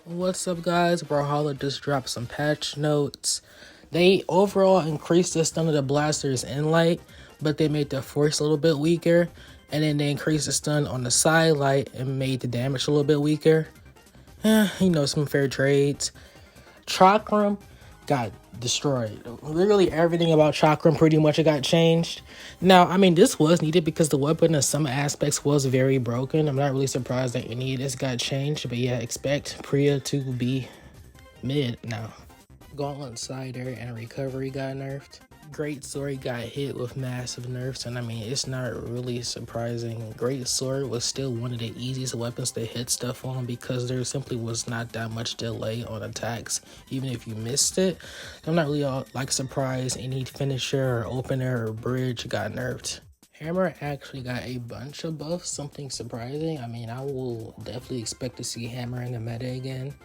What's up, guys? Brawlhalla just dropped some patch notes. They overall increased the stun of the blasters in light, but they made the force a little bit weaker, and then they increased the stun on the side light and made the damage a little bit weaker. Some fair trades. CHAKRAM got destroyed. Literally everything about CHAKRAM pretty much got changed. Now, this was needed because the weapon in some aspects was very broken. I'm not really surprised that any of this got changed, but yeah, expect Priya to be mid now. Gauntlet Cider and Recovery got nerfed. GREATSWORD got hit with massive nerfs, and it's not really surprising. GREATSWORD was still one of the easiest weapons to hit stuff on because there simply was not that much delay on attacks, even if you missed it. I'm not really surprised any finisher or opener or bridge got nerfed. Hammer actually got a bunch of buffs, something surprising. I will definitely expect to see Hammer in the meta again.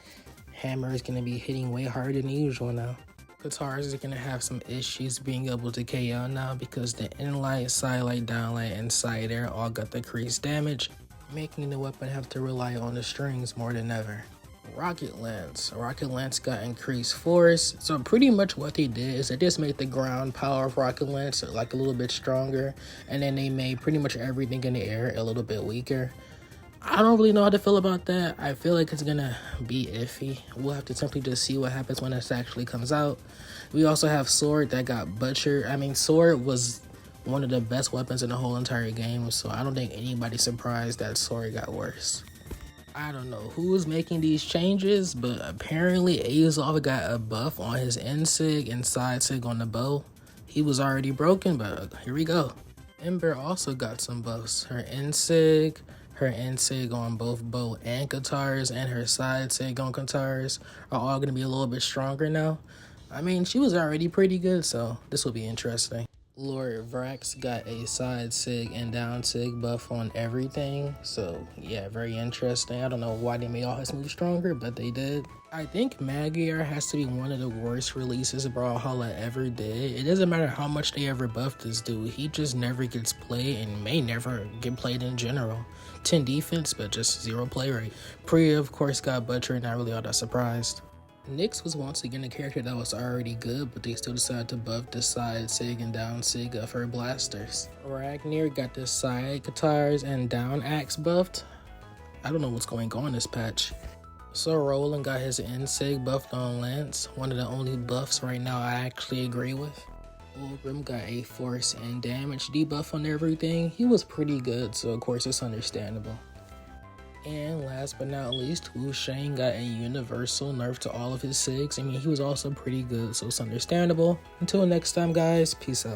Hammer is going to be hitting way harder than usual now. Katars are going to have some issues being able to KO now because the in-light, side-light, down-light, and side air all got decreased damage, making the weapon have to rely on the strings more than ever. Rocket Lance got increased force, so pretty much what they did is they just made the ground power of Rocket Lance a little bit stronger, and then they made pretty much everything in the air a little bit weaker. I don't really know how to feel about that. I feel like it's gonna be iffy. We'll have to simply just see what happens when this actually comes out. We also have Sword that got butchered. Sword was one of the best weapons in the whole entire game, so I don't think anybody's surprised that Sword got worse. I don't know who's making these changes, but apparently Azov got a buff on his N-Sig and side sig on the bow. He was already broken, but here we go. Ember also got some buffs. Her N-Sig on both bow and guitars, and her side sig on guitars are all going to be a little bit stronger now. She was already pretty good, so this will be interesting. Lord Vrax got a side sig and down sig buff on everything, so yeah, very interesting. I don't know why they made all his moves stronger, but they did. I think Magyar has to be one of the worst releases Brawlhalla ever did. It doesn't matter how much they ever buffed this dude, he just never gets played and may never get played in general. 10 defense, but just 0 play rate. Priya, of course, got butchered, not really all that surprised. Nyx was once again a character that was already good, but they still decided to buff the side sig and down sig of her blasters. Ragnar got the side guitars and down axe buffed. I don't know what's going on in this patch. So Roland got his N-Sig buffed on Lance, one of the only buffs right now I actually agree with. Ulgrim got a force and damage debuff on everything. He was pretty good, so of course it's understandable. And last but not least, Wu Shang got a universal nerf to all of his sigs. He was also pretty good, so it's understandable. Until next time, guys, peace out.